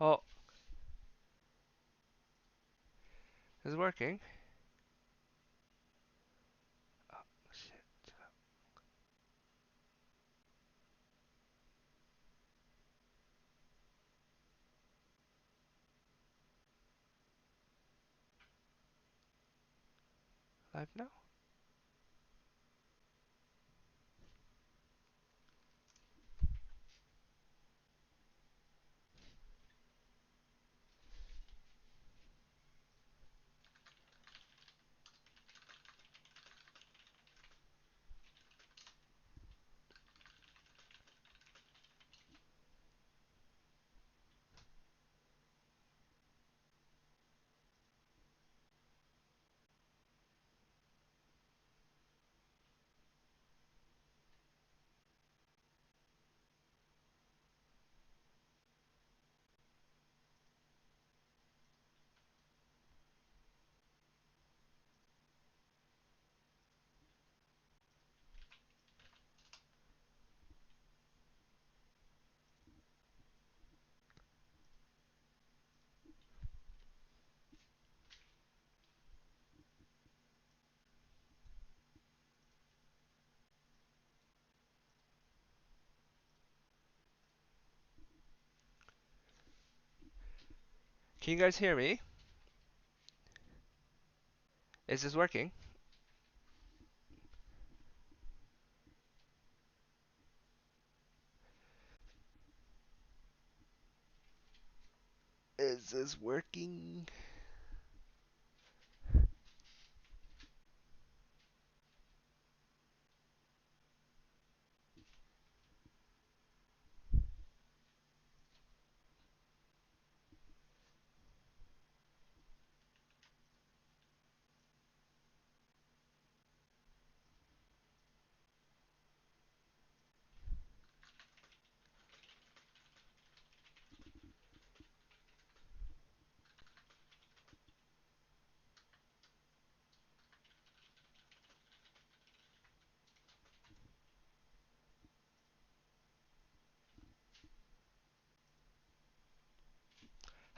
Oh, it's working. Oh, shit. Live now? Can you guys hear me? Is this working? Is this working?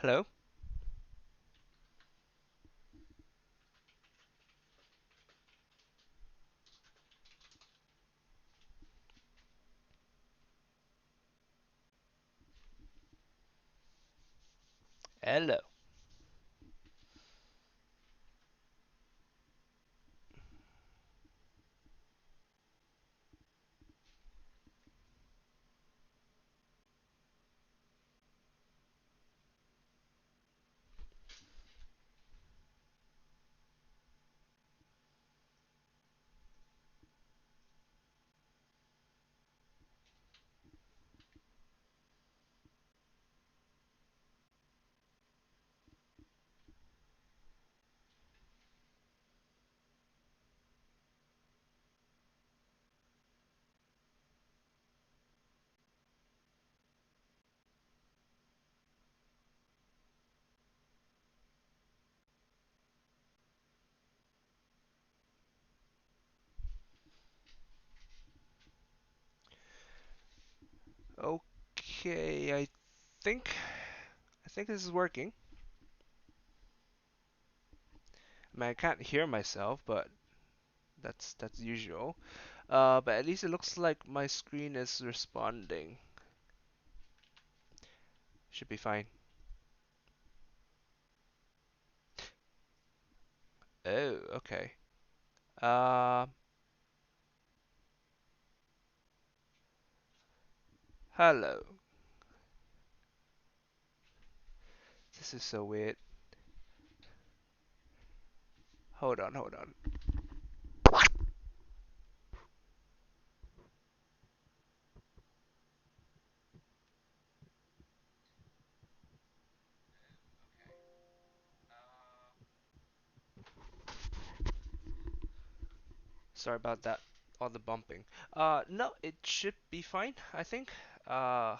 Hello? Hello. Okay, think I think this is working. I mean, I can't hear myself, but that's usual. But at least it looks like my screen is responding. Should be fine. Oh, okay. Uh, Hello. This is so weird. Hold on, hold on. Sorry about that. All the bumping. No, it should be fine, I think. Uh,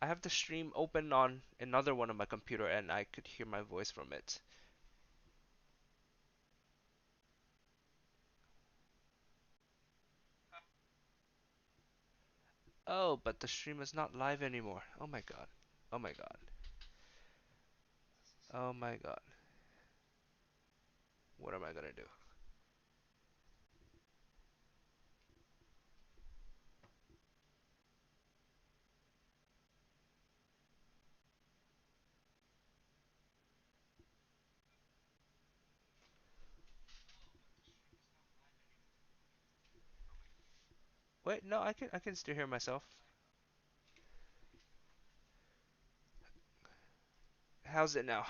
I have the stream open on another one of my computer and I could hear my voice from it. Oh, but the stream is not live anymore. Oh my god. Oh my god. Oh my god. What am I gonna do? Wait, no, I can still hear myself. How's it now?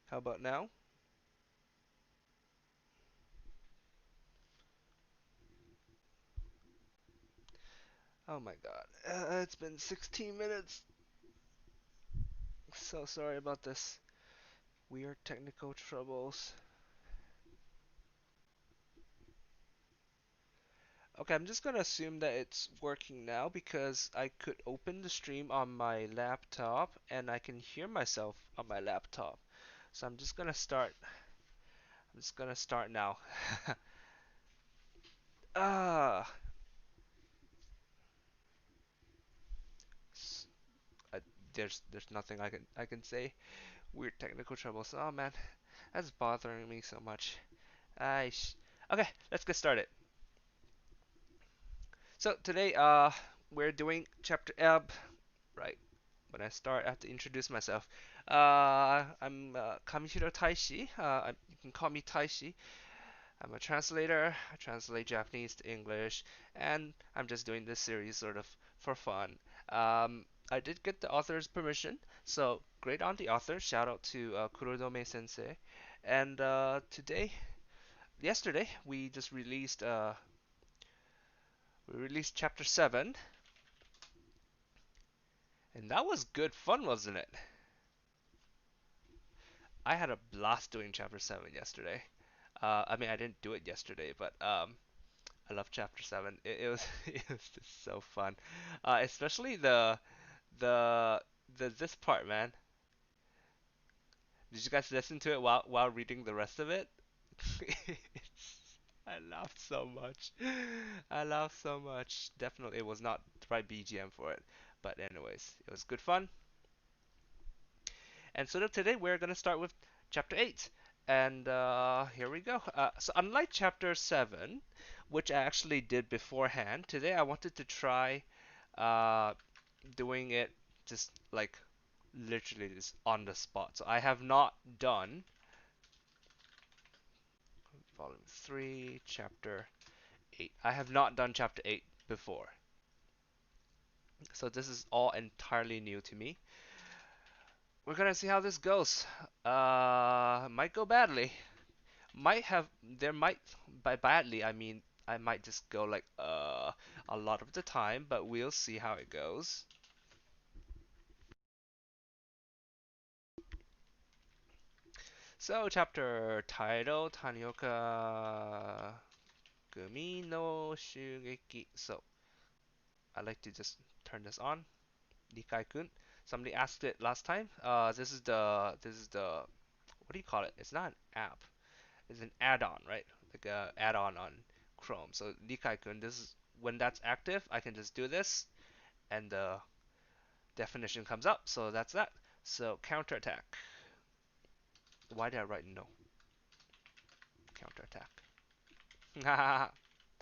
How about now? Oh my god. It's been 16 minutes. So sorry about this. Weird technical troubles. Okay, I'm just gonna assume that it's working now because I could open the stream on my laptop and I can hear myself on my laptop. So I'm just gonna start. I'm just gonna start now. Ah, s- I, there's nothing I can say. Weird technical troubles. Oh man, that's bothering me so much. Okay, let's get started. So today we're doing chapter right. When I start, I have to introduce myself. I'm Kamishiro Taishi. You can call me Taishi. I'm a translator. I translate Japanese to English, and I'm just doing this series sort of for fun. I did get the author's permission, so great on the author. Shout out to Kurodome Sensei. And yesterday, we released chapter 7, and that was good fun, wasn't it? I had a blast doing chapter 7 yesterday. I mean, I didn't do it yesterday, but I love chapter 7. It was it was just so fun, especially the this part, man. Did you guys listen to it while reading the rest of it? It's, I laughed so much. I laughed so much. Definitely, it was not the right BGM for it, but anyways, it was good fun. And so today we're gonna start with chapter 8. And here we go. So unlike chapter 7, which I actually did beforehand, today I wanted to try uh, doing it just like literally just on the spot. So I have not done volume 3, chapter 8. I have not done chapter 8 before. So this is all entirely new to me. We're gonna see how this goes. Might go badly. There might, by badly I mean I might just go like a lot of the time, but we'll see how it goes. So chapter title, Tanioka Gumi no Shugeki. So I like to just turn this on. Nikai-kun. Somebody asked it last time. This is the what do you call it? It's not an app. It's an add-on, right? Like a add-on on Chrome. So Nikai-kun, this is when that's active, I can just do this and the definition comes up. So that's that. So counterattack. Why did I write no? Counterattack. That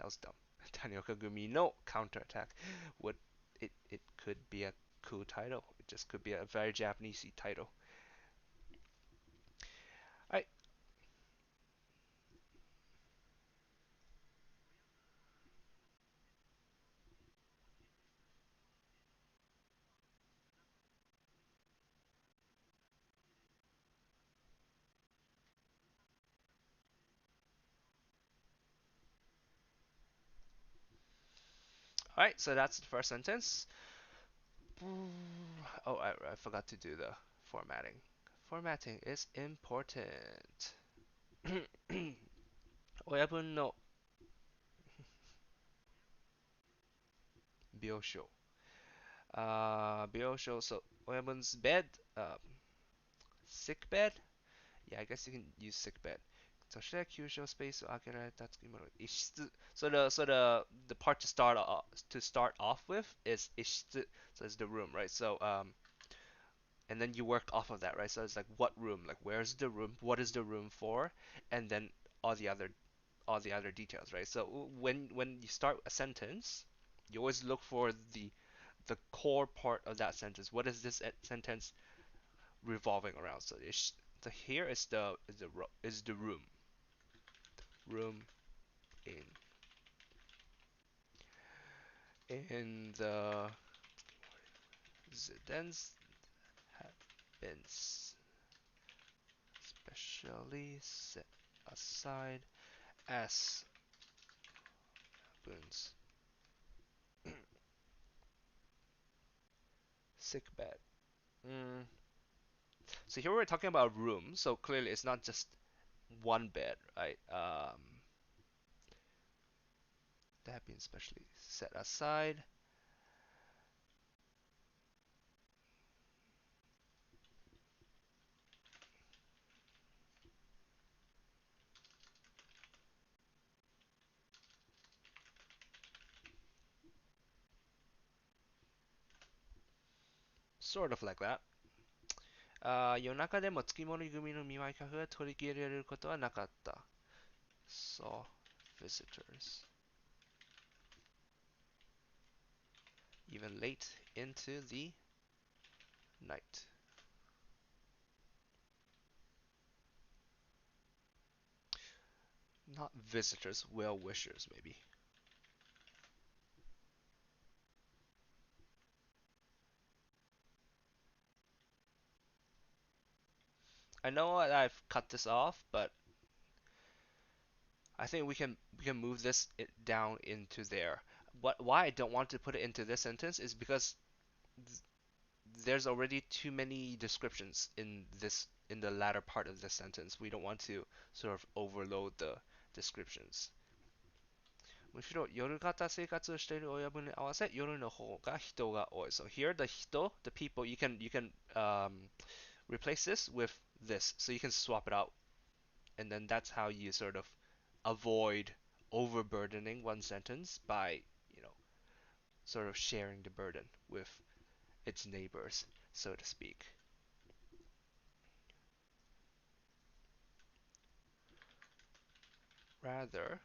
was dumb. Tanioka Gumi no counterattack. Would it could be a cool title. It just could be a very Japanesey title. Alright. Alright, so that's the first sentence. Oh, I forgot to do the formatting. Formatting is important. 親分の病床。病床, so 親分's bed, sick bed? Yeah, I guess you can use sick bed. そして急所スペースを空けられた付き物。一室. So the part to start off with is 一室. So it's the room, right? So and then you work off of that, right? So it's like what room, like where's the room, what is the room for, and then all the other details, right? So when you start a sentence, you always look for the core part of that sentence. What is this sentence revolving around? So here is the room in the residence have been specially set aside as Boon's sick bed. So here we're talking about a room, so clearly it's not just one bed, right? That have been specially set aside. Sort of like that. 夜中でも月森組の見舞い客が取り切れることはなかった。Saw visitors. Even late into the night. Not visitors, well-wishers maybe. I know I've cut this off, but I think we can move this down into there. Why I don't want to put it into this sentence is because there's already too many descriptions in the latter part of this sentence. We don't want to sort of overload the descriptions. むしろ夜型生活をしている親分に合わせ夜の方が人が多い. So here the 人, the people, you can replace this with this. So you can swap it out. And then that's how you sort of avoid overburdening one sentence by, sort of sharing the burden with its neighbors, so to speak. Rather,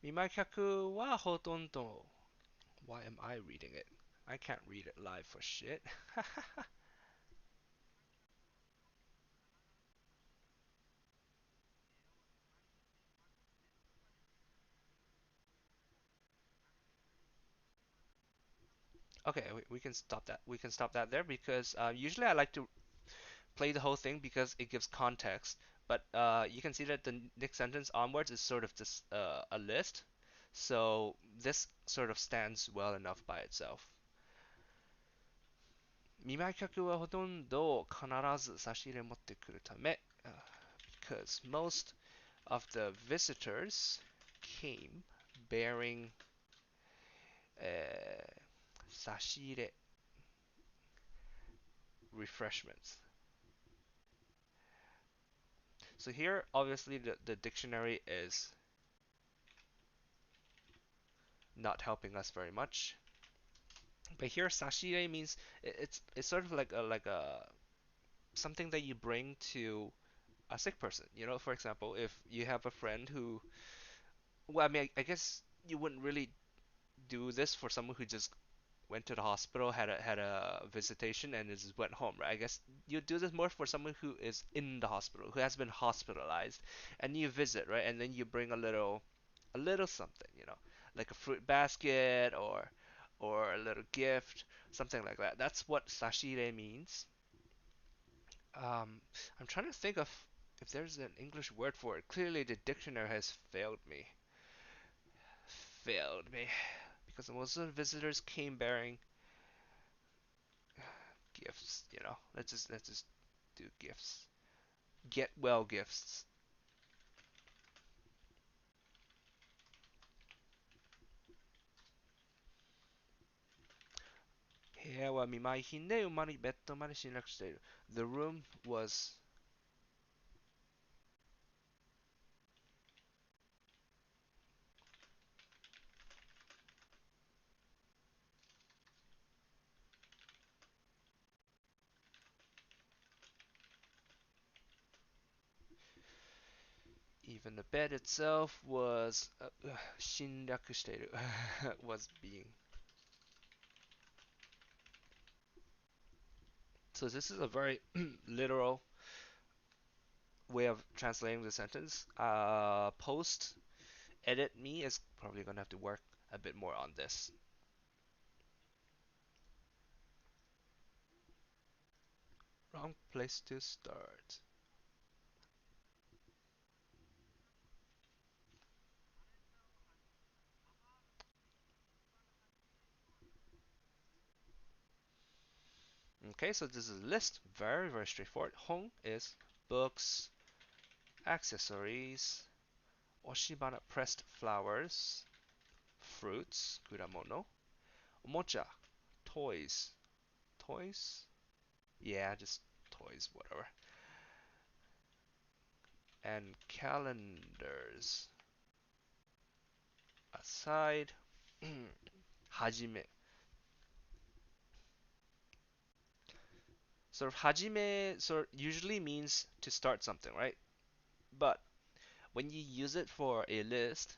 見舞い客はほとんど Why am I reading it? I can't read it live for shit. Okay, we can stop that. We can stop that there because usually I like to play the whole thing because it gives context. But you can see that the next sentence onwards is sort of just a list. So this sort of stands well enough by itself. 見舞い客はほとんど必ず差し入れ持ってくるため、because most of the visitors came bearing 差し入れ refreshments. So here, obviously, the dictionary is not helping us very much. But here, sashire means it's sort of like a something that you bring to a sick person. For example, if you have a friend who, well, I mean, I guess you wouldn't really do this for someone who just went to the hospital, had a visitation, and just went home, right? I guess you do this more for someone who is in the hospital, who has been hospitalized, and you visit, right? And then you bring a little something, like a fruit basket or a little gift, something like that. That's what sashire means. I'm trying to think of if there's an English word for it. Clearly, the dictionary has failed me. Failed me. Because most of the visitors came bearing gifts, Let's just do gifts. Get well gifts. 部屋は見舞い品で馬にベッドまで侵略している. The room was even the bed itself was 侵略している was being. So this is a very literal way of translating the sentence. Post edit me is probably gonna have to work a bit more on this. Wrong place to start. Okay, so this is a list. Very, very straightforward. Hong is books, accessories, oshibana pressed flowers, fruits, kuramono, omocha, toys. Toys? Yeah, just toys, whatever. And calendars. Aside, hajime. Sort of hajime usually means to start something, right? But when you use it for a list,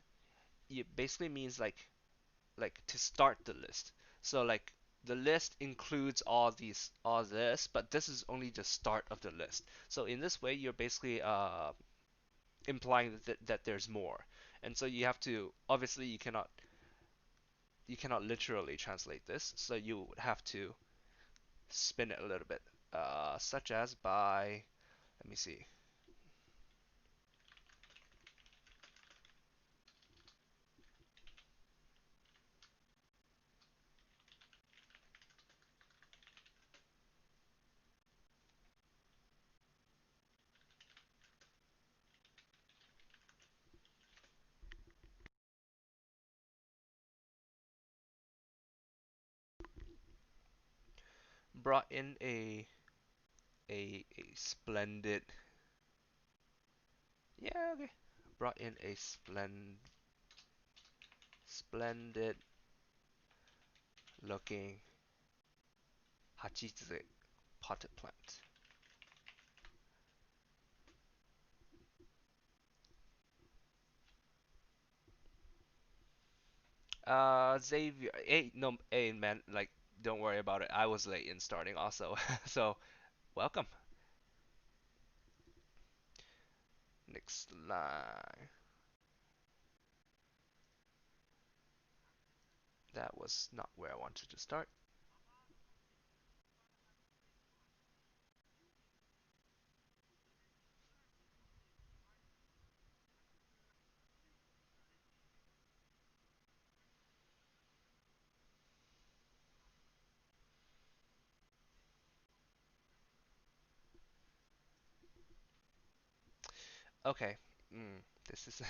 it basically means like to start the list. So like the list includes all this, but this is only the start of the list. So in this way, you're basically implying that there's more. And so you have to, obviously you cannot literally translate this, so you would have to spin it a little bit, such as by, let me see. Brought in a splendid, yeah, okay, brought in a splendid looking hachitsu potted plant. Xavier, hey, no, hey, man, like, don't worry about it. I was late in starting also, so welcome. Next line. That was not where I wanted to start. Okay. This is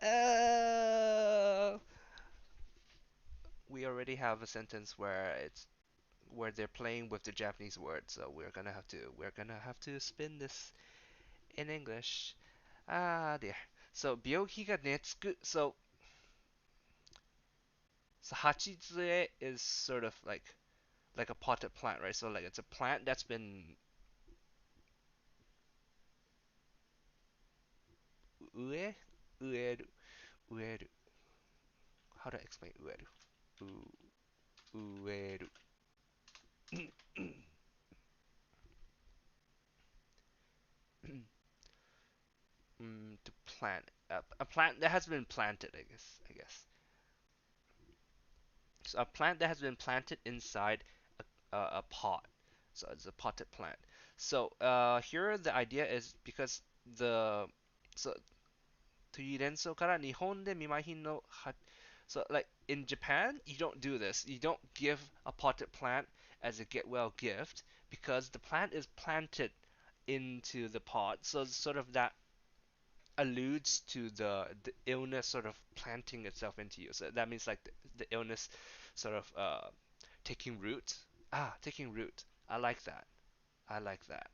uh, we already have a sentence where they're playing with the Japanese word, so we're gonna have to spin this in English. Ah dear. So 病気が根付く. So hachitsue is sort of like a potted plant, right? So like it's a plant that's been ue ueru ueru. How to explain ueru? 植える。To plant. A plant that has been planted, I guess. So a plant that has been planted inside a pot. So it's a potted plant. So here the idea is because the so という連想から日本で見舞い品のは So like in Japan, you don't do this. You don't give a potted plant as a get well gift because the plant is planted into the pot. So sort of that alludes to the illness sort of planting itself into you. So that means like the illness sort of taking root. Taking root. I like that. I like that.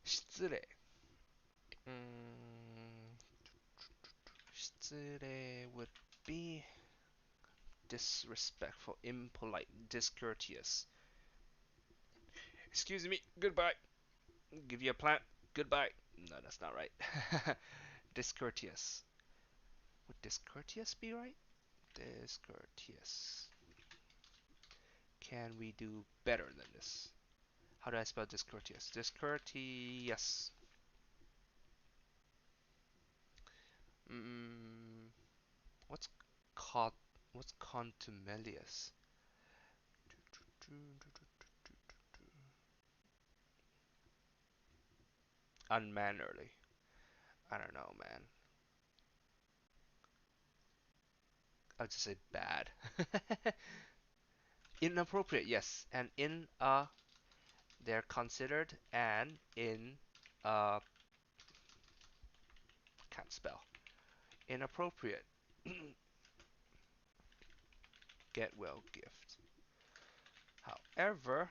失礼。失礼 would be disrespectful, impolite, discourteous. Excuse me, goodbye. Give you a plant, goodbye. No, that's not right. Discourteous. Would discourteous be right? Discourteous. Can we do better than this? How do I spell discourteous? Discourteous. Mm, what's called? What's contumelious? Unmannerly. I don't know, man. I'll just say bad. Inappropriate, yes. And they're considered, and can't spell. Inappropriate. Get well gift. However,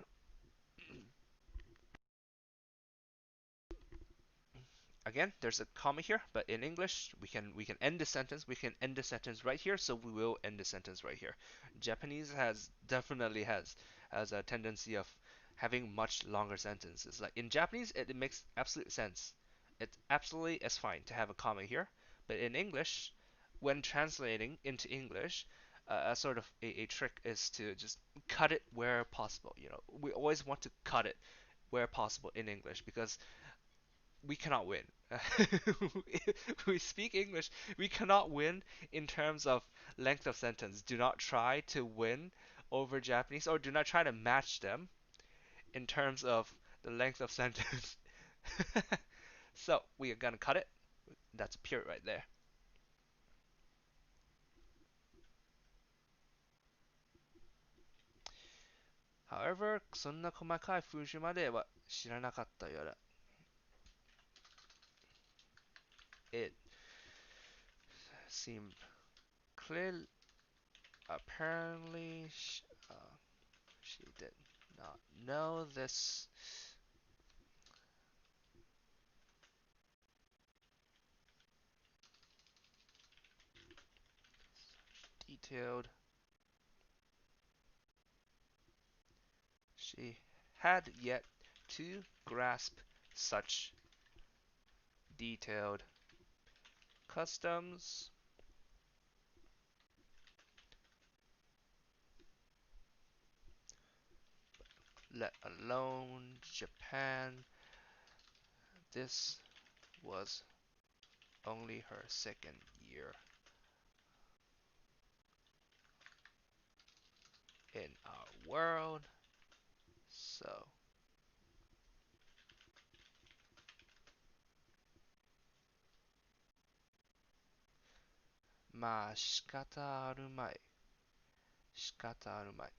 again, there's a comma here, but in English, we can end the sentence. We can end the sentence right here, so we will end the sentence right here. Japanese definitely has a tendency of having much longer sentences. Like in Japanese, it makes absolute sense. It absolutely is fine to have a comma here, but in English, when translating into English, a sort of a trick is to just cut it where possible. We always want to cut it where possible in English because we cannot win. We speak English. We cannot win in terms of length of sentence. Do not try to win over Japanese, or do not try to match them in terms of the length of sentence. So we are gonna cut it. That's a period right there. However, そんな細かい風習までは知らなかったようだ。It seemed clear. Apparently, she did not know this. Detailed. She had yet to grasp such detailed customs, let alone Japan. This was only her second year in our world, so仕方あるまい。仕方あるまい。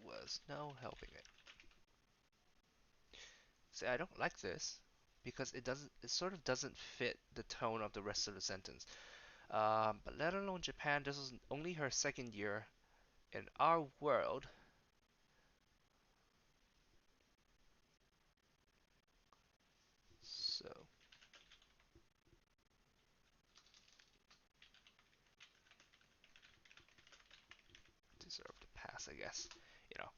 was no helping it. See, I don't like this because it sort of doesn't fit the tone of the rest of the sentence. But let alone Japan, this was only her second year in our world. So deserve to pass, I guess. You know,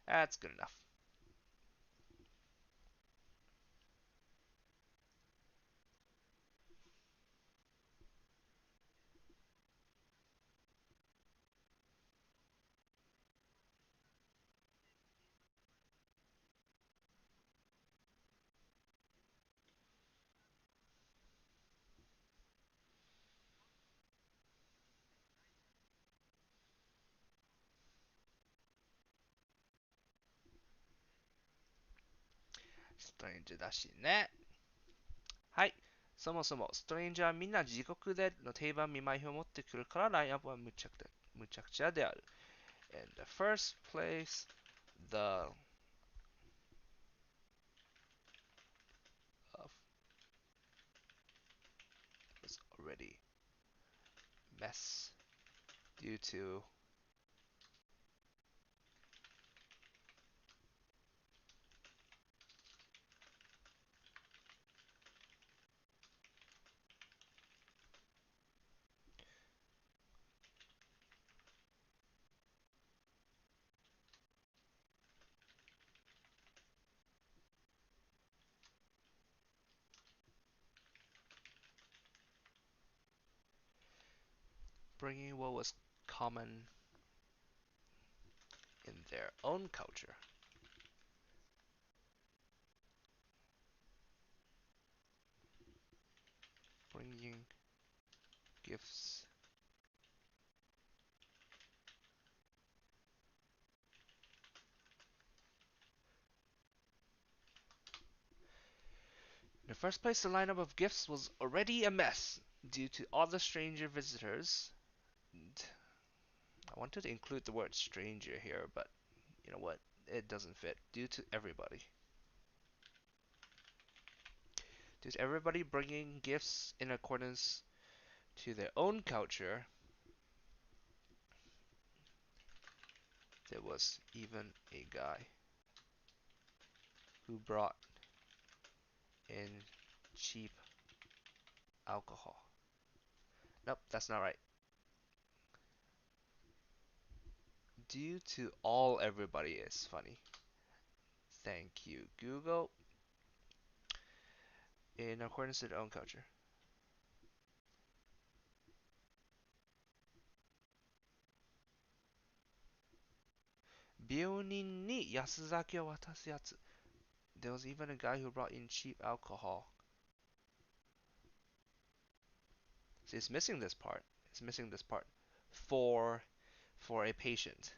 that's good enough. Strange だしね。はい。そもそも、ストレンジャーはみんな自国での定番見舞い表を持ってくるから、ラインアップはむちゃくちゃである。In the first place, the was already mess due to bringing what was common in their own culture. Bringing gifts in the first place, the lineup of gifts was already a mess due to all the stranger visitors. And I wanted to include the word stranger here, but you know what? It doesn't fit. Due to everybody. Due to everybody bringing gifts in accordance to their own culture, there was even a guy who brought in cheap alcohol. Nope, that's not right. Due to all everybody is funny. Thank you, Google. In accordance to their own culture. 病人に安酒を渡すやつ. There was even a guy who brought in cheap alcohol. See, it's missing this part. It's missing this part. For a patient.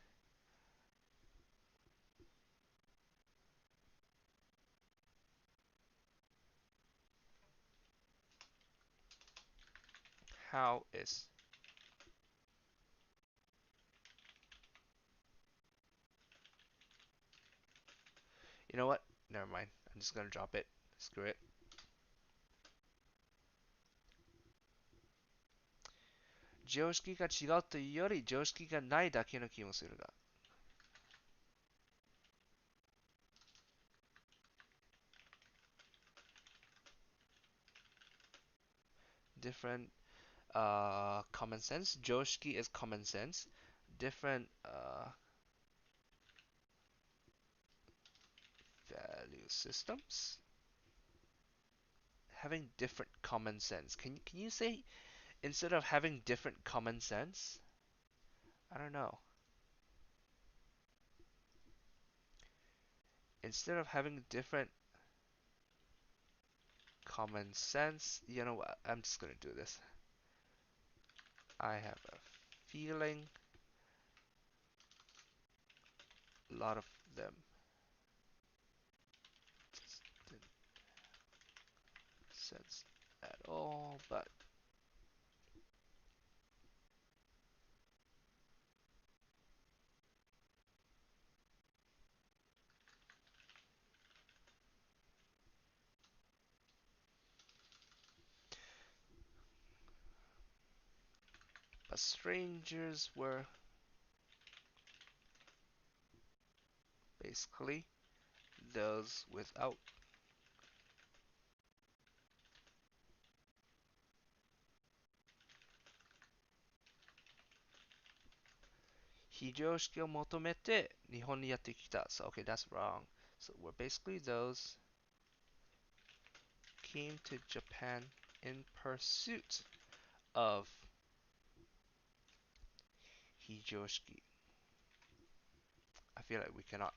How is... You know what? Never mind. I'm just gonna drop it. Screw it. Joshiki が違うというより常識がないだけの気もするが。Different common sense. Joshiki is common sense. Different value systems. Having different common sense. Can you say instead of having different common sense? I don't know. Instead of having different common sense, you know what? I'm just gonna do this. I have a feeling a lot of them just didn't make sense at all, but But strangers were basically those without非常識を求めて日本にやってきた. So okay, that's wrong. So we're basically those came to Japan in pursuit of 非常識. I feel like we cannot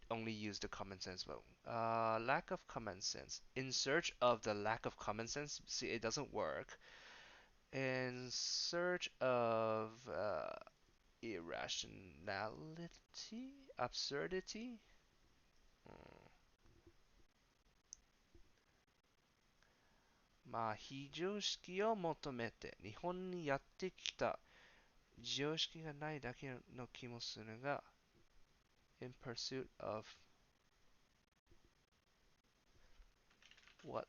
only use the common sense vote. Lack of common sense. In search of the lack of common sense. See, it doesn't work. In search of irrationality, absurdity. まあ、非常識を求めて日本にやってきた常識がないだけの気もするが in pursuit of what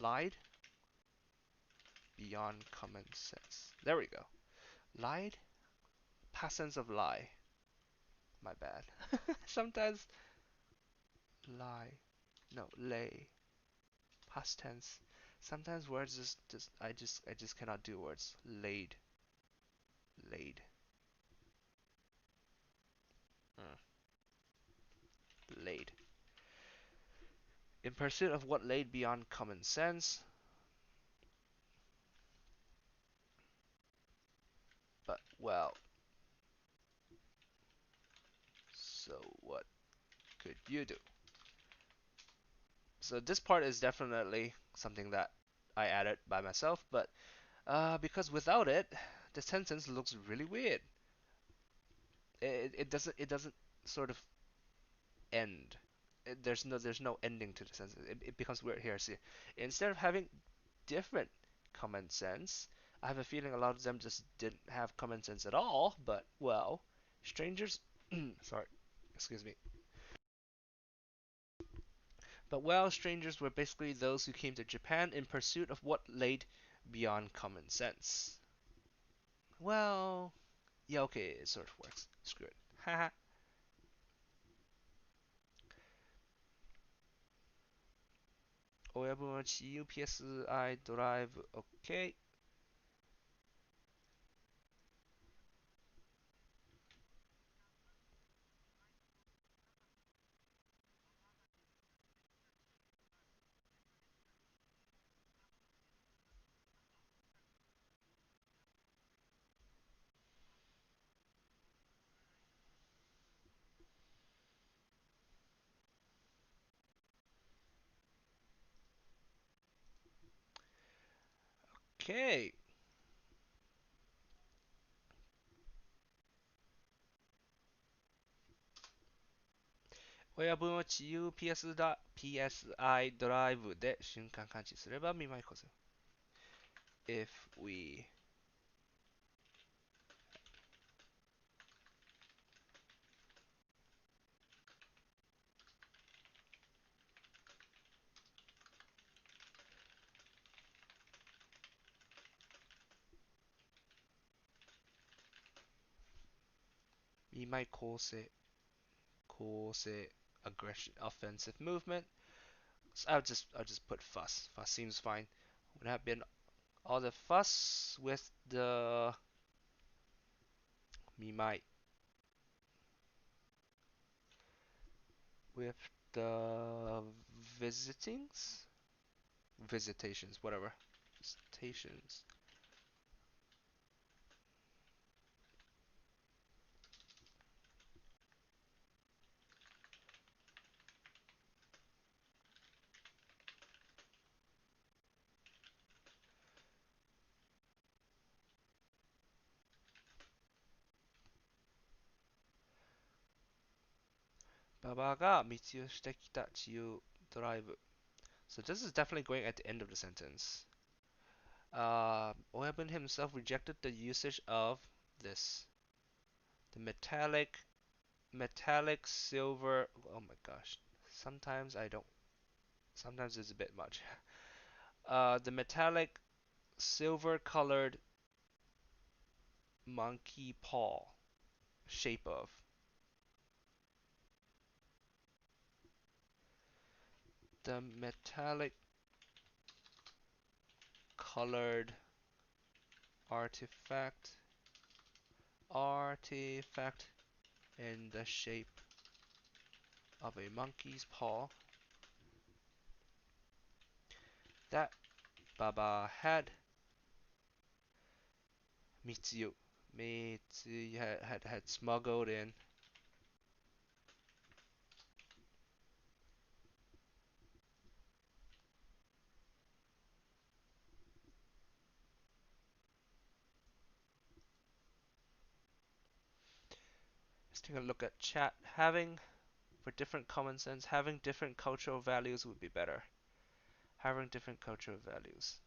lied beyond common sense. There we go. Lied? Past tense of lie. My bad. Sometimes lie. No, lay. Past tense. Sometimes words I just cannot do words. Laid. Laid. Laid. In pursuit of what laid beyond common sense. But well. So what could you do? So this part is definitely something that I added by myself, but because without it, the sentence looks really weird. It doesn't sort of end. There's no ending to the sentence. It becomes weird here. See, instead of having different common sense, I have a feeling a lot of them just didn't have common sense at all. But well, strangers. Sorry, excuse me. But well, strangers were basically those who came to Japan in pursuit of what laid beyond common sense. Well, yeah, okay, it sort of works. Screw it. Haha. 親分は GUPSI ドライブ OK OK 親分を GUPSI ドライブで瞬間感知すれば見舞いこそ If we 見舞い構成 aggression offensive movement so I'll just put fuss seems fine would have been all the fuss with the 見舞い with the visitations whatever visitations Baba ga mitsu shite kita chiyu drive. So this is definitely going at the end of the sentence. Oebun himself rejected the usage of this. The metallic silver. Oh my gosh. Sometimes I don't. Sometimes it's a bit much. The metallic silver colored monkey paw shape of. The metallic colored artifact in the shape of a monkey's paw that Baba had Mitsuyu had smuggled in. Let's take a look at chat. For different common sense, having different cultural values would be better. Having different cultural values.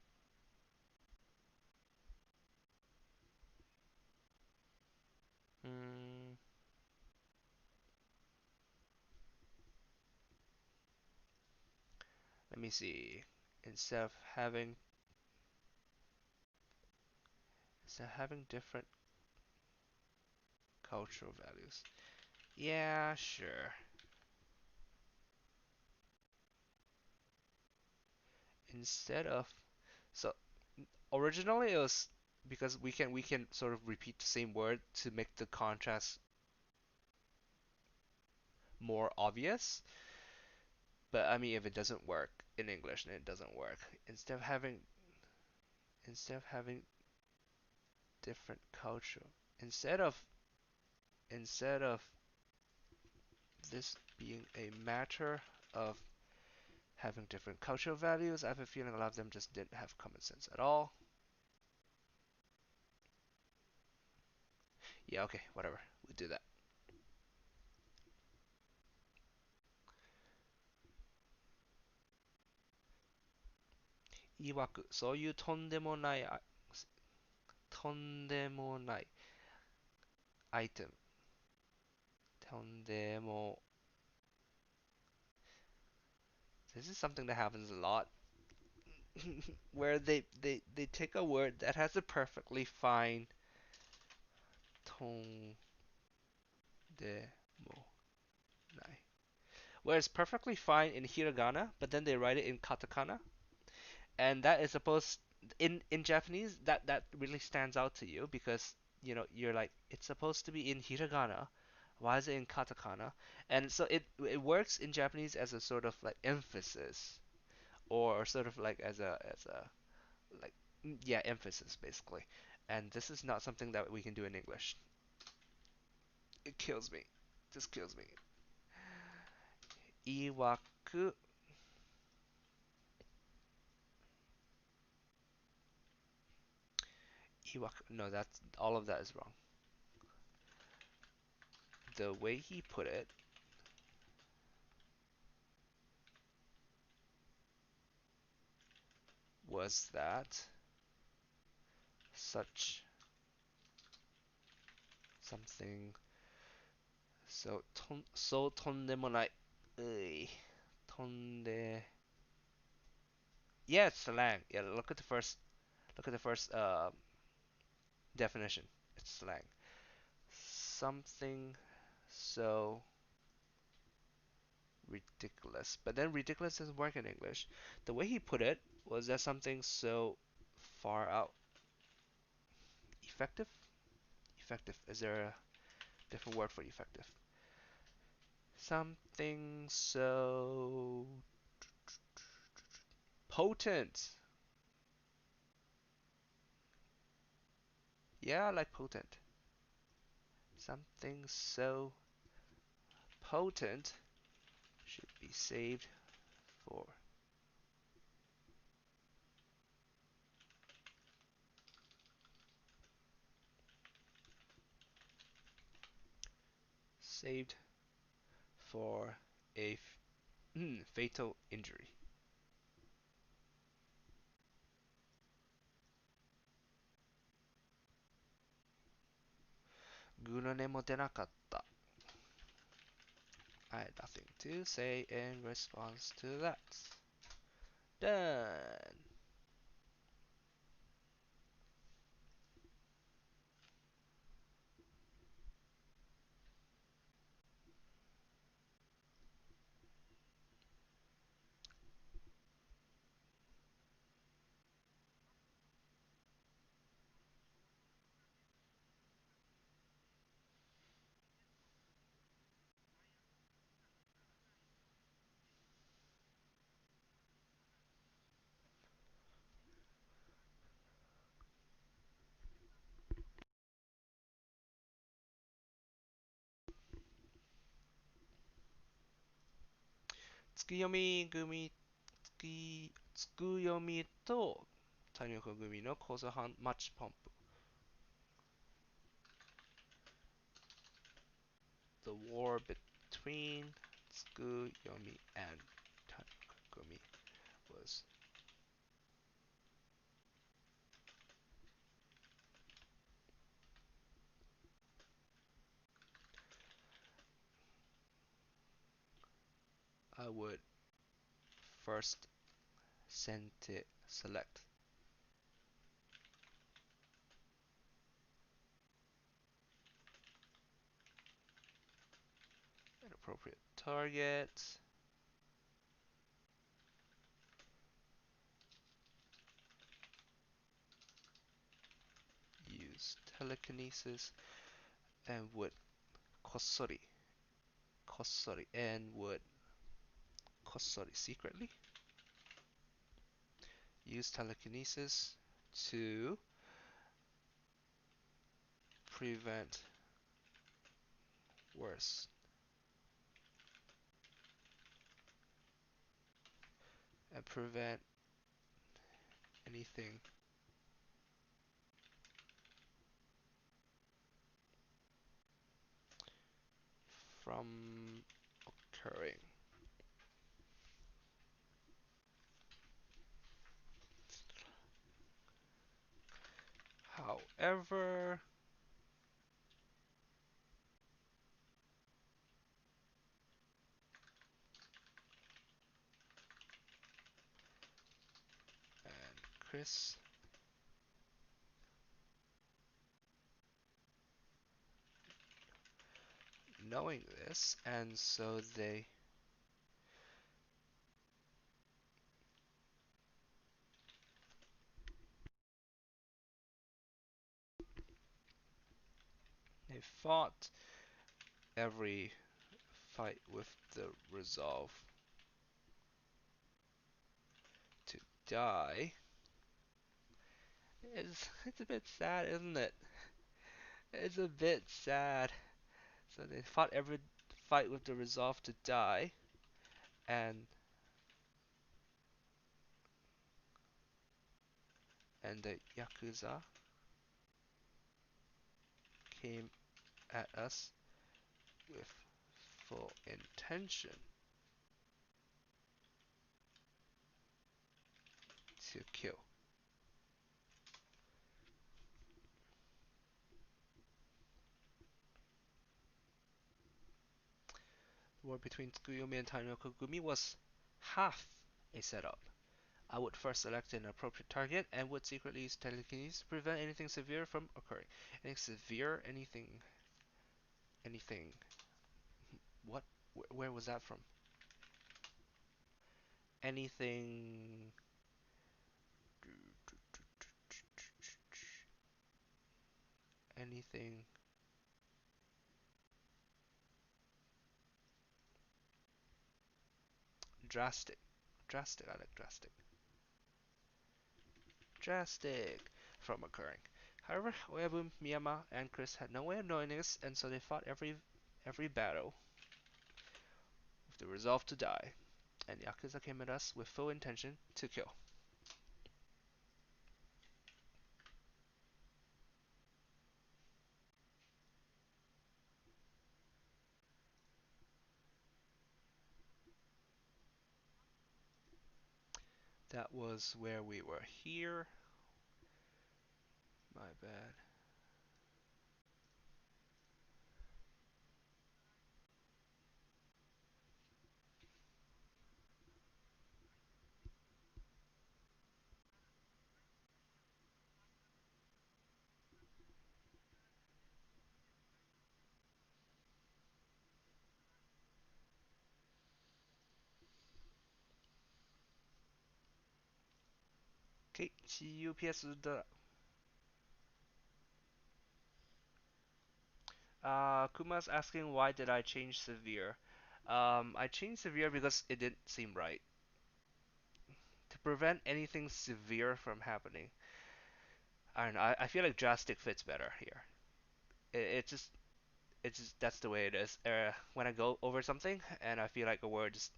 Let me see. Instead of having different cultural values. Yeah, sure. Instead of so originally it was because we can sort of repeat the same word to make the contrast more obvious. But I mean, if it doesn't work in English, then it doesn't work. Instead of having different culture, instead of this being a matter of having different cultural values, I have a feeling a lot of them just didn't have common sense at all. Yeah, okay, whatever. We do that. 曰く、そういうとんでもないアイテム。とんでも This is something that happens a lot. Where they take a word that has a perfectly fine とんでもない where it's perfectly fine in hiragana, but then they write it in katakana, and that is supposed in Japanese that really stands out to you because you're like it's supposed to be in hiragana. Why is it in katakana? And so it works in Japanese as a sort of like emphasis, or sort of like as a like yeah, emphasis basically. And this is not something that we can do in English. It kills me. Just kills me. Iwaku. Iwaku. No, that's all of that is wrong. The way he put it was that such something so tondemonai. Tonde. Yeah, it's slang. Yeah, look at the first definition. It's slang. Something so ridiculous. But then ridiculous doesn't work in English. The way he put it was that something so far out. Effective? Effective. Is there a different word for effective? Something so potent. Yeah, I like potent. Something so potent should be saved for saved for a fatal injury. グルネも出なかった。I had nothing to say in response to that. Done. 月読み組、つく読みと単力組の交差反マッチポンプ。The war between つく読み and 単力組 was I would first select an appropriate target, use telekinesis, and would こっそり and would こっそり secretly use telekinesis to prevent worse and prevent anything from occurring. However, and Chris knowing this, and so they fought every fight with the resolve to die. It's a bit sad, isn't it? It's a bit sad. So they fought every fight with the resolve to die, and the Yakuza came at us with full intention to kill. The war between Tsukuyomi and Tanokogumi was half a setup. I would first select an appropriate target and would secretly use telekinesis to prevent anything severe from occurring. Anything severe? Anything? What? Where was that from? Anything? Anything? Drastic. Drastic. I like drastic. Drastic from occurring. However, Oyabu, Miyama, and Chris had no way of knowing this, and so they fought every battle with the resolve to die. And Yakuza came at us with full intention to kill. That was where we were here. My bad. Okay, CUPS Kuma's asking why did I change severe. I changed severe because it didn't seem right. To prevent anything severe from happening. I don't know, I feel like drastic fits better here. It's just that's the way it is. When I go over something and I feel like a word just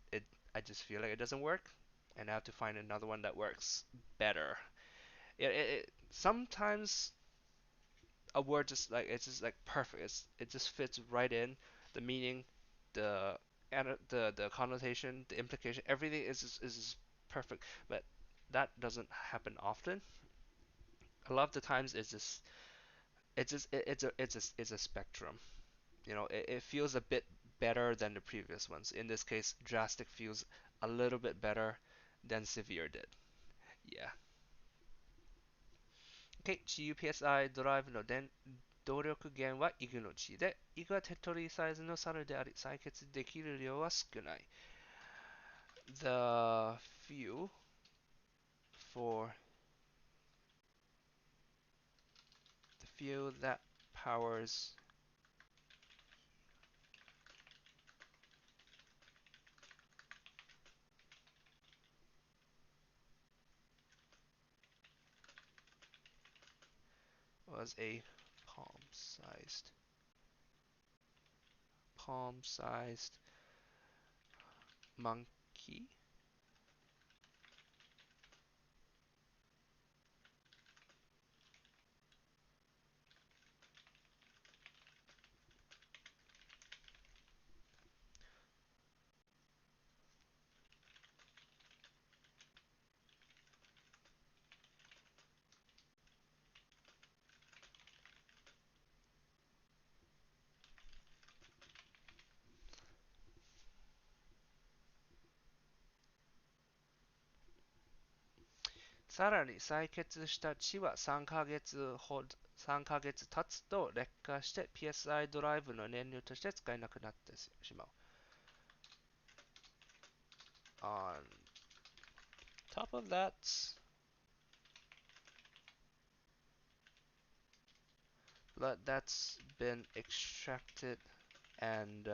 I just feel like it doesn't work, and I have to find another one that works better. Sometimes a word just like it's just like perfect. It just fits right in. The meaning, the the connotation, the implication, everything is just perfect. But that doesn't happen often. A lot of the times it's a spectrum. It feels a bit better than the previous ones. In this case, drastic feels a little bit better than severe did. Yeah. Okay, GUPSI ドライブの動力源はイグの地で、イグは手っ取りサイズの猿であり、採血できる量は少ない。The fuel for the fuel that powers was a palm-sized monkey. (さらに採血した血は3ヶ月経つと劣化して PSI ドライブの燃料として使えなくなってしまう。On top of that, blood that's been extracted and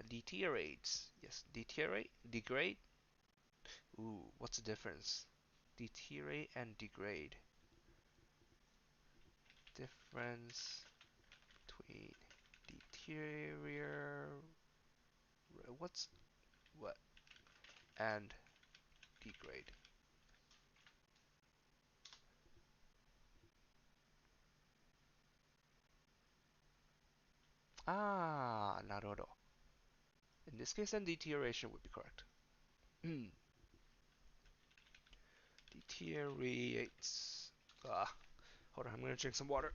deteriorates. Yes, degrade. Ooh, what's the difference? Deteriorate and degrade. Difference between deteriorate. What? And degrade. Ah, なるほど. In this case, then deterioration would be correct. Deteriorates. Hold on, I'm gonna drink some water.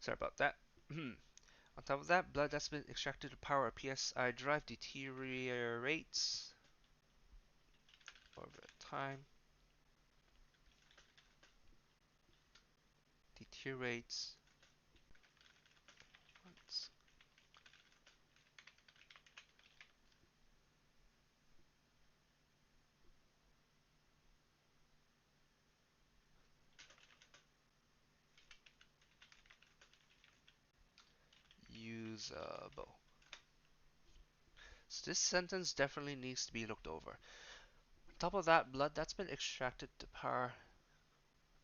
Sorry about that. On top of that, blood that's been extracted to power a PSI drive deteriorates over time. Deteriorates once. Usable. So this sentence definitely needs to be looked over. On top of that, blood that's been extracted to power,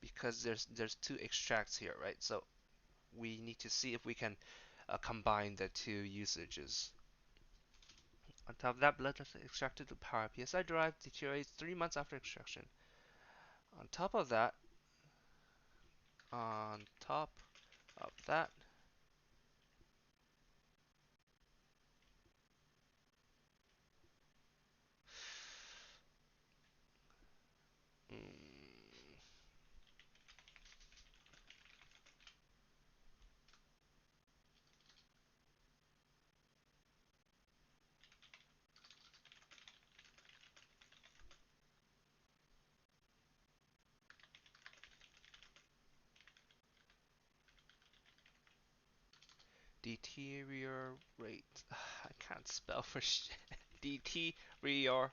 because there's two extracts here, right? So we need to see if we can combine the two usages. On top of that, blood that's extracted to power PSI drive deteriorates 3 months after extraction. On top of that, Deteriorate. I can't spell for shit. Deteriorates.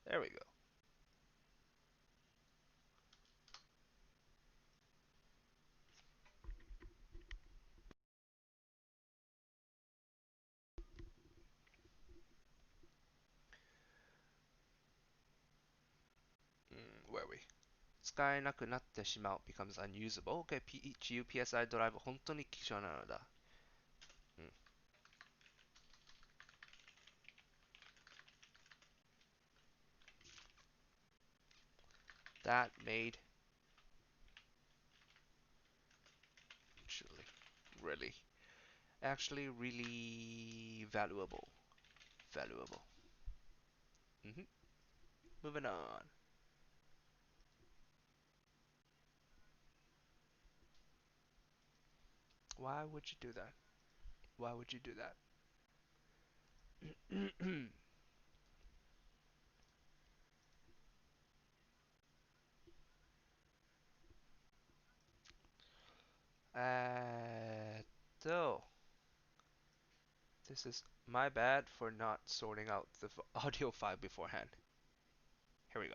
There we go. Where are we? 使えなくなってしまう becomes unusable. Okay, PSI ドライブ本当に貴重なのだ。That made really, really valuable. Moving on. Why would you do that? Why would you do that? えーっと This is my bad for not sorting out the audio file beforehand. Here we go.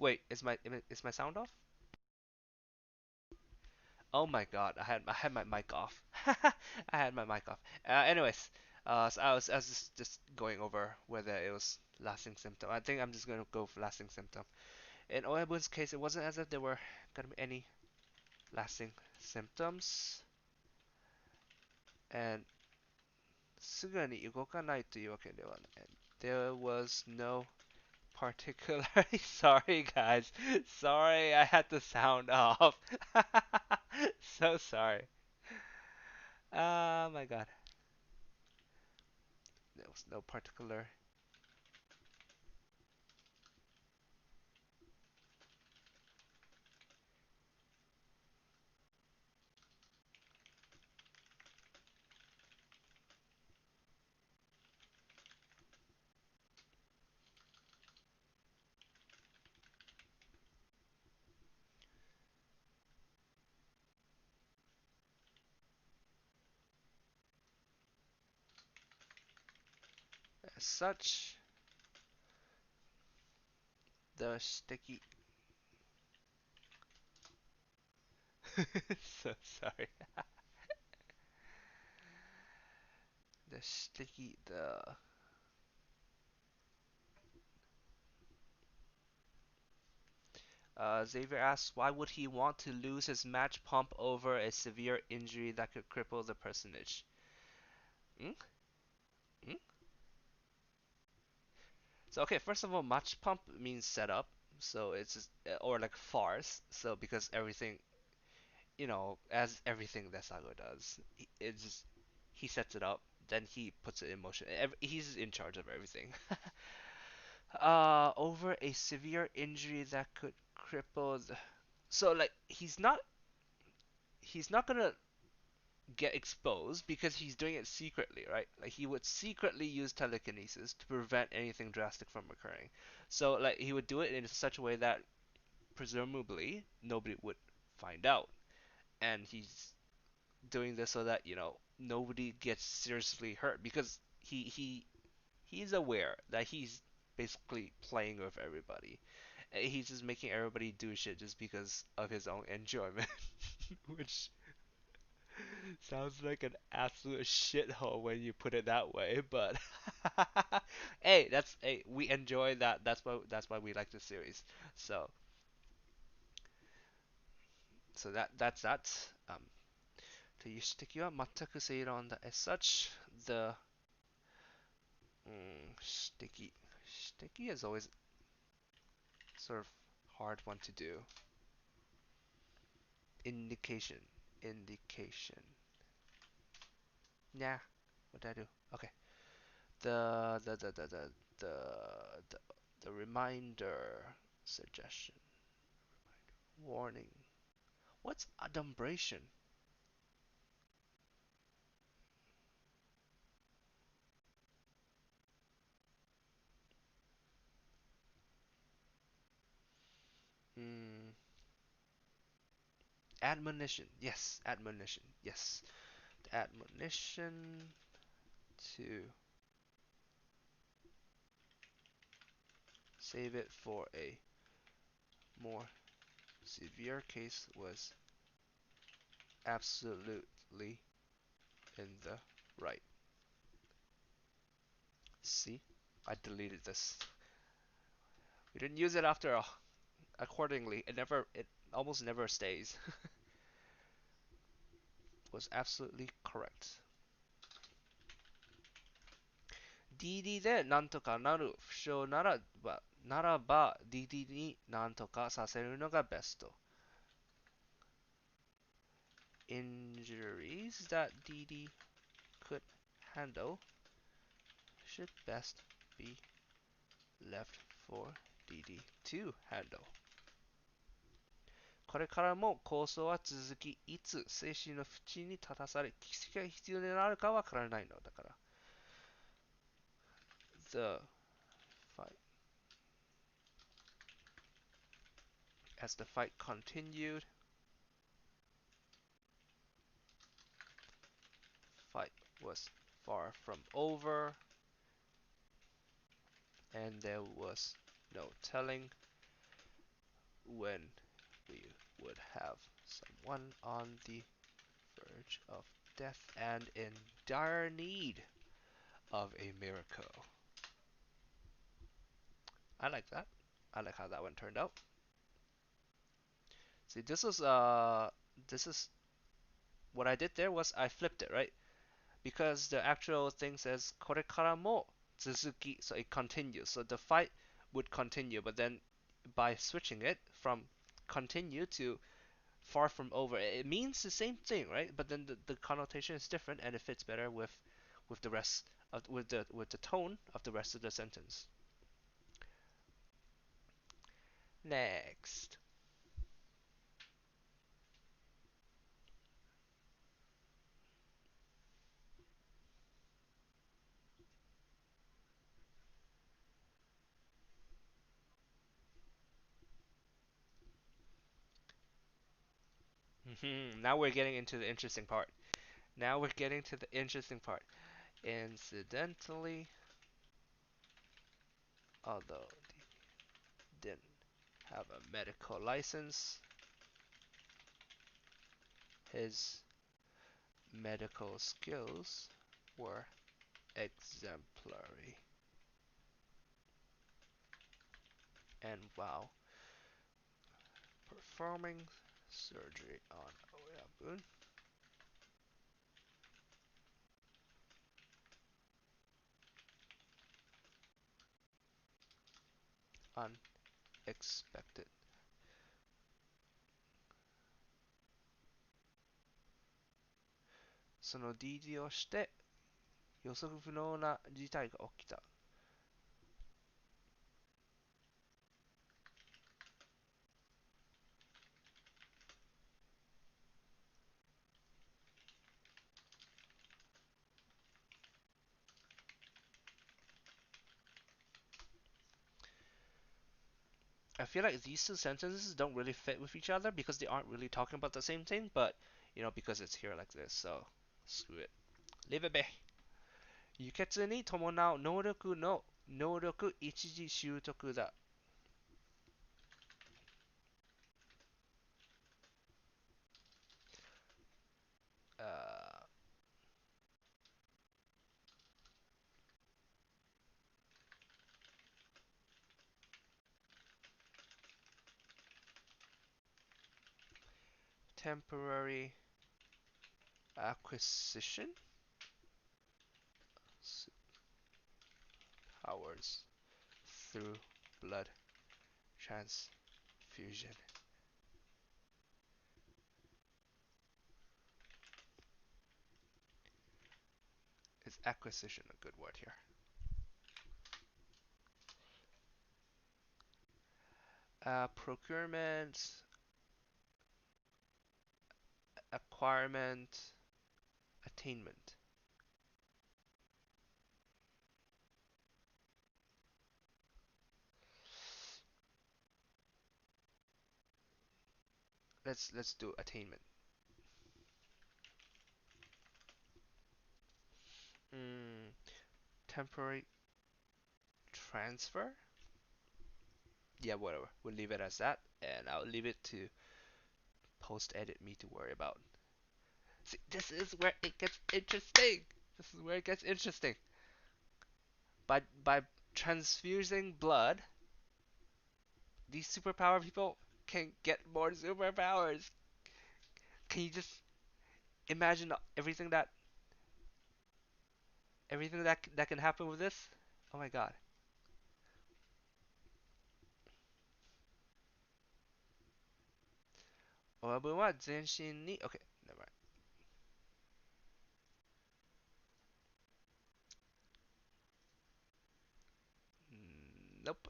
Wait, is my sound off? Oh my god, I had my mic off. I had my mic off. Anyways, so I was just going over whether it was lasting symptom. I think I'm just gonna go for lasting symptom. In Oebun's case, it wasn't as if there were gonna be any lasting symptoms, and すぐに動かないというわけではない。There was no particular. Sorry, guys. Sorry, I had the sound off. So sorry. Oh my god. There was no particular. As such, the sticky. So sorry. The sticky. The. Xavier asks, why would he want to lose his match pump over a severe injury that could cripple the personage? Hmm? Hmm? So okay, first of all, match pump means setup, so it's just, or like farce. So because everything, as everything that Sago does, it's just he sets it up, then he puts it in motion. He's in charge of everything. Over a severe injury that could cripple. So like he's not gonna get exposed because he's doing it secretly, right? Like he would secretly use telekinesis to prevent anything drastic from occurring. So like he would do it in such a way that presumably nobody would find out. And he's doing this so that, nobody gets seriously hurt because he's aware that he's basically playing with everybody. He's just making everybody do shit just because of his own enjoyment, which sounds like an absolute shithole when you put it that way, but hey, we enjoy that. That's why we like the series. So that's that. Um, という指摘は全く正論だ。As such, the 指摘is always sort of hard one to do. Indication. Nah, what did I do? Okay. The the the reminder suggestion warning. What's adumbration? Hmm. Admonition. Yes, admonition. Yes, the admonition to save it for a more severe case was absolutely in the right. See, I deleted this. We didn't use it after all. Accordingly, it almost never stays. Was absolutely correct. DD でなんとかなる負傷ならば DD になんとかさせるのがベスト。Injuries that DD could handle should best be left for DD to handle. これからも構想は続き、いつ精神の淵に立たされ、危機が必要になるかわからないのだから。The fight. As the fight continued, fight was far from over, and there was no telling when we would have someone on the verge of death and in dire need of a miracle. I like that. I like how that one turned out. See, this is what I did there was I flipped it, right? Because the actual thing says これからも続き, so it continues. So the fight would continue, but then by switching it from continue to far from over, it means the same thing, right? But then the connotation is different and it fits better with the rest of with the tone of the rest of the sentence. Next. Now we're getting into the interesting part. Now we're getting to the interesting part. Incidentally, although he didn't have a medical license, his medical skills were exemplary. And while performing surgery on Oyabun, unexpected. その DD をして予測不能な事態が起きた。I feel like these two sentences don't really fit with each other because they aren't really talking about the same thing, but because it's here like this, so screw it. Leave it be. 輸血に伴う能力の能力一時習得だ。Temporary acquisition powers through blood transfusion. Is acquisition a good word here? Procurement, acquirement, attainment. Let's do attainment. Temporary transfer? Yeah, whatever. We'll leave it as that, and I'll leave it to post-edit me to worry about. See, this is where it gets interesting. This is where it gets interesting. By transfusing blood, these superpower people can get more superpowers. Can you just imagine everything that can happen with this? Oh my god. Oabun wa zenshin ni. Okay, never mind. Nope.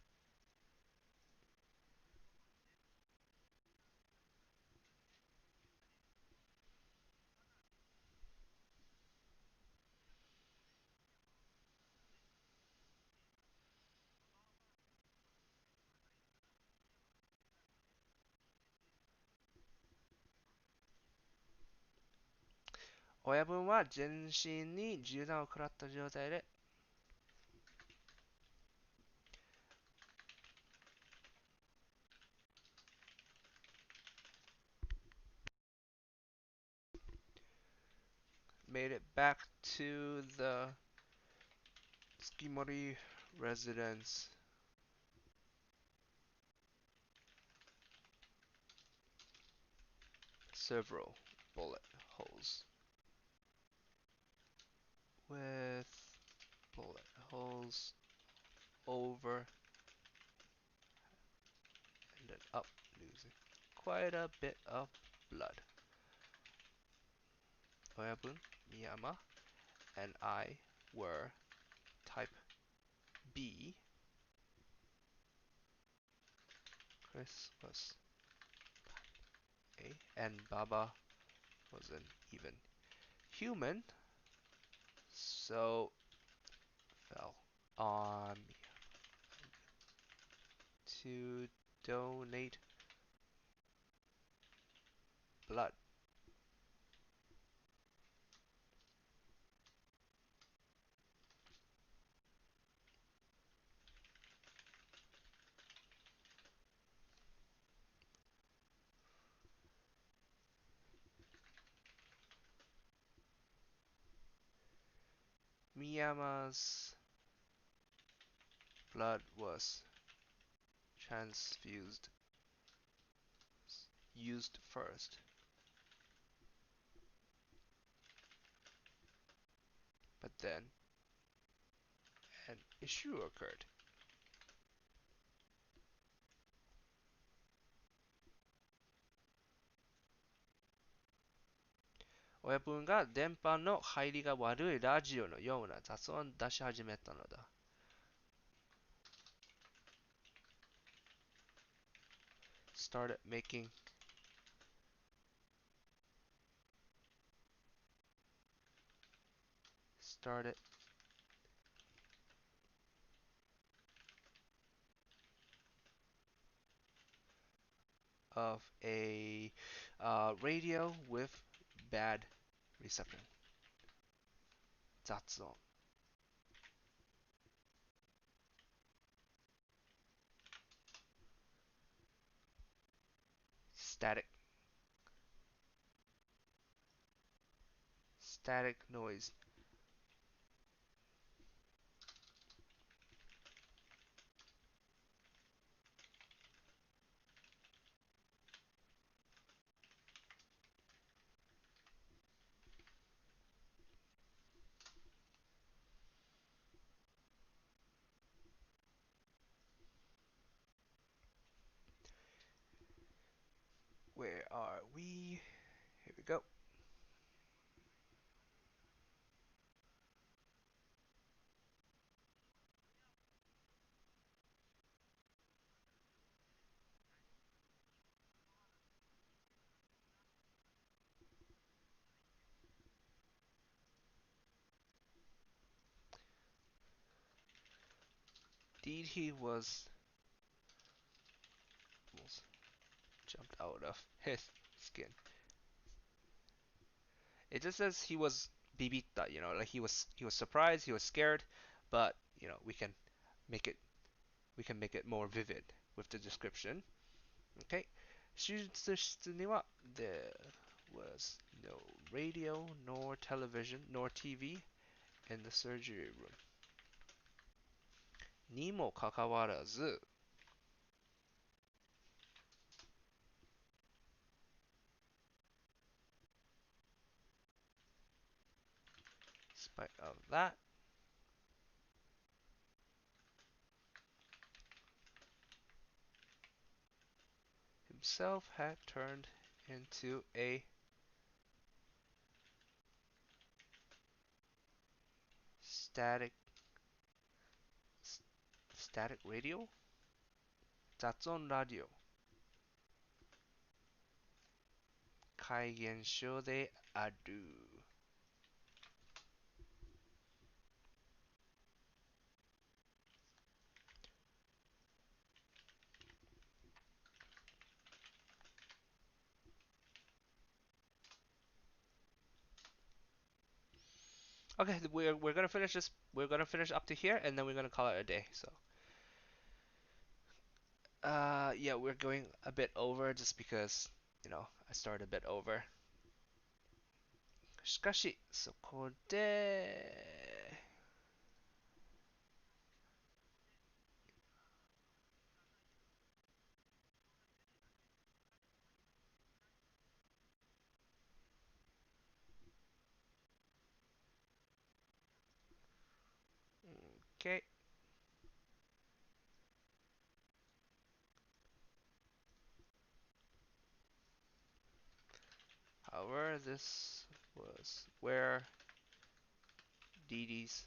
Oya bun wa zenshin ni judanを食らった状態で made it back to the Tsukimori residence. Several bullet holes. With bullet holes over, ended up losing quite a bit of blood. Oyabun, Miyama, and I were type B. Chris was A, and Baba was an even human, so fell on me to donate blood. Miyama's blood was transfused, used first, but then an issue occurred. Oyabun が電波の入りが悪いラジオのような雑音を出し始めたのだ。Started making of a radio with bad reception. 雑音。Static noise. Where are we? Here we go. Indeed, he was almost jumped out of his skin. It just says he was bibita, like he was surprised, he was scared, but make it we can make it more vivid with the description. Okay. 手術室には there was no radio nor television nor TV in the surgery room. にもかかわらず spite of that, himself had turned into a static radio? 雑音ラジオ。怪現象である。Okay, we're gonna finish this. We're gonna finish up to here, and then we're gonna call it a day. So, yeah, we're going a bit over just because I started a bit over. しかし、そこで、Okay. However, this was where DD's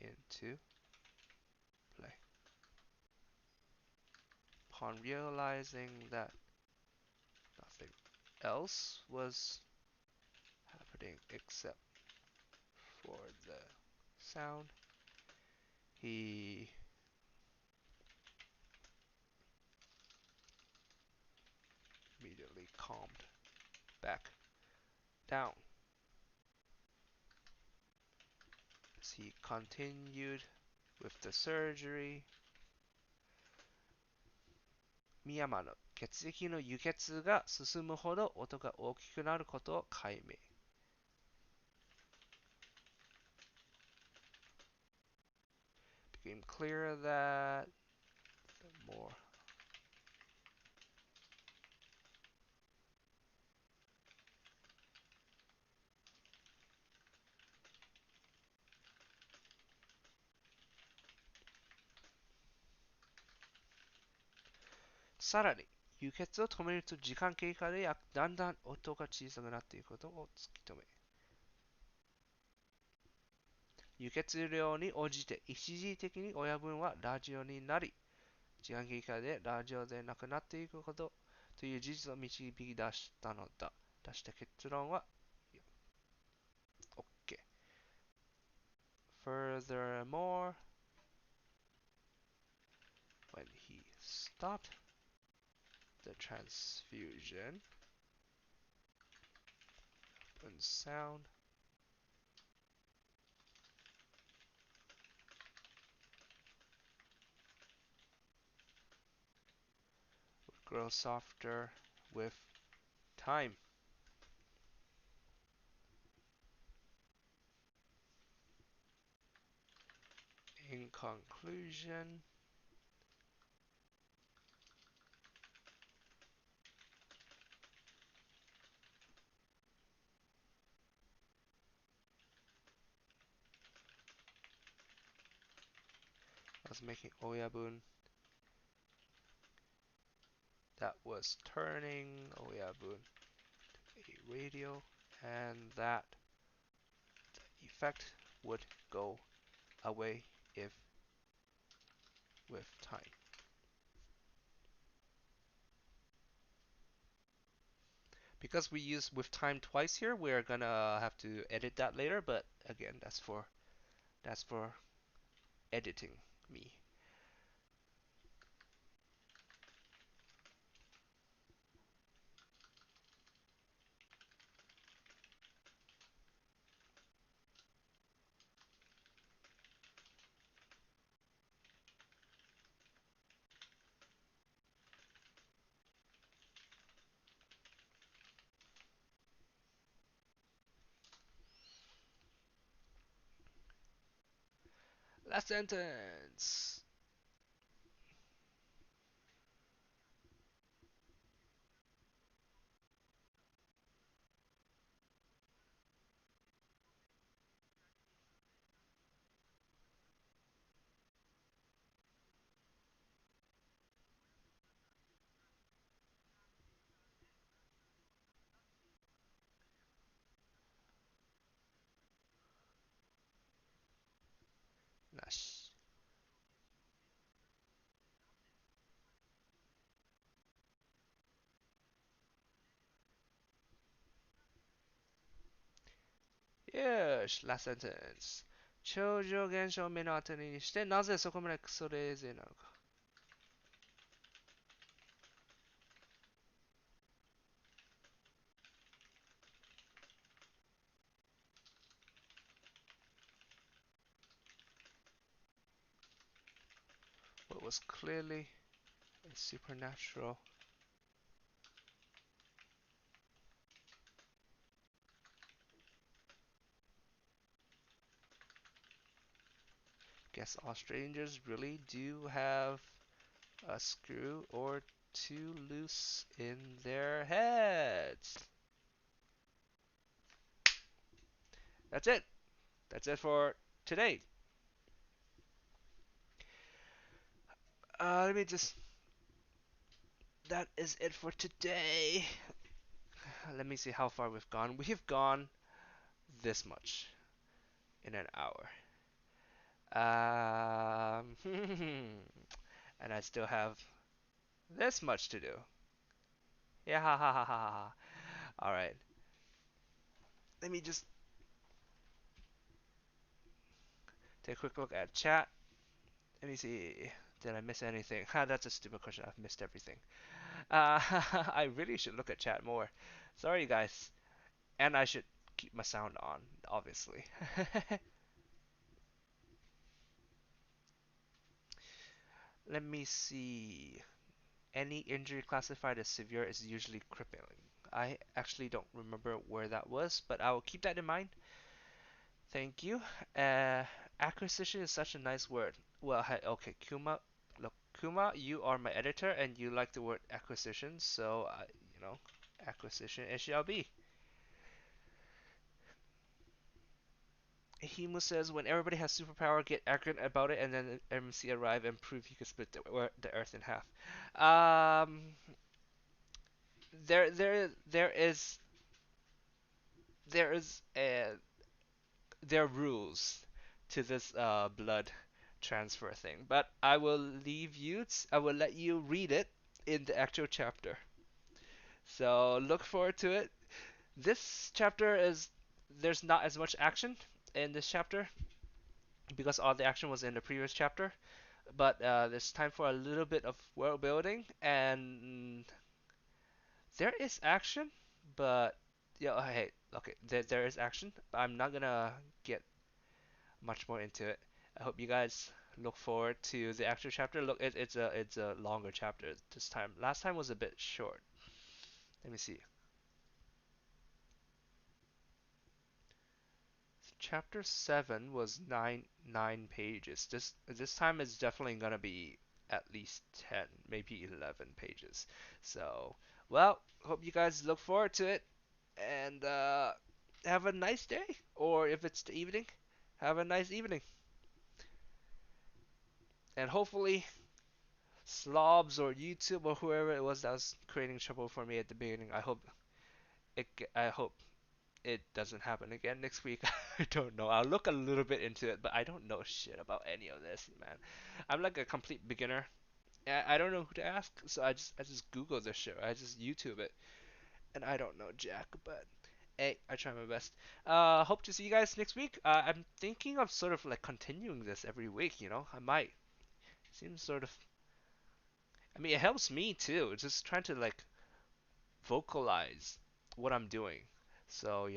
into play. Upon realizing that nothing else was happening except for the sound, he immediately calmed back down. As he continued with the surgery, 深山の血液の輸血が進むほど音が大きくなることを解明。Became clear that the moreさらに、輸血を止めると時間経過でだんだん音が小さくなっていくことを突き止め、輸血量に応じて一時的に親分はラジオになり、時間経過でラジオでなくなっていくことという事実を導き出したのだ。出した結論は、OK。Furthermore, when he stopped the transfusion and sound would grow softer with time. In conclusion, I was making Oyabun that was turning Oyabun a radio, and that the effect would go away if with time. Because we use with time twice here, we're gonna have to edit that later, but again, that's for editing me. Last sentence. Nash. Yes, last sentence. 超常現象を目の当たりにして、なぜそこまでクソレーゼなのか。What was clearly a supernatural Guess all strangers really do have a screw or two loose in their heads. That's it. That's it for today. Let me just. That is it for today. Let me see how far we've gone. We've gone this much in an hour. And I still have this much to do. Yeah, ha ha ha ha ha. All right. Let me just take a quick look at chat. Let me see. Did I miss anything? That's a stupid question. I've missed everything. I really should look at chat more. Sorry, guys. And I should keep my sound on, obviously. Let me see. Any injury classified as severe is usually crippling. I actually don't remember where that was, but I will keep that in mind. Thank you. Acquisition is such a nice word. Well, okay, Kuma. Look, Kuma, you are my editor, and you like the word acquisition, so acquisition it shall be. Himu says, when everybody has superpower, get arrogant about it, and then the MC arrive and prove you can split the earth in half. There is there are rules to this blood transfer thing, but I will I will let you read it in the actual chapter. So look forward to it. This chapter there's not as much action in this chapter because all the action was in the previous chapter, but there's time for a little bit of world building, and there is action, but yeah, hey, okay, there is action, but I'm not gonna get much more into it. I hope you guys look forward to the actual chapter. Look, it's a longer chapter this time. Last time was a bit short. Let me see. Chapter 7 was nine pages. This time is definitely gonna be at least 10, maybe 11 pages. So, well, hope you guys look forward to it, and have a nice day. Or if it's the evening, have a nice evening. And hopefully, Slobs or YouTube or whoever it was that was creating trouble for me at the beginning, I hope it doesn't happen again next week. I don't know. I'll look a little bit into it, but I don't know shit about any of this, man. I'm like a complete beginner. I don't know who to ask, so I just Google this shit. I just YouTube it, and I don't know jack. But hey, I try my best. Hope to see you guys next week. I'm thinking of sort of like continuing this every week. I might. Seems sort of. I mean, it helps me too. Just trying to like vocalize what I'm doing. So,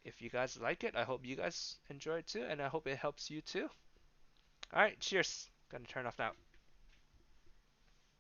if you guys like it, I hope you guys enjoy it too, and I hope it helps you too. Alright, cheers. Gonna turn off now.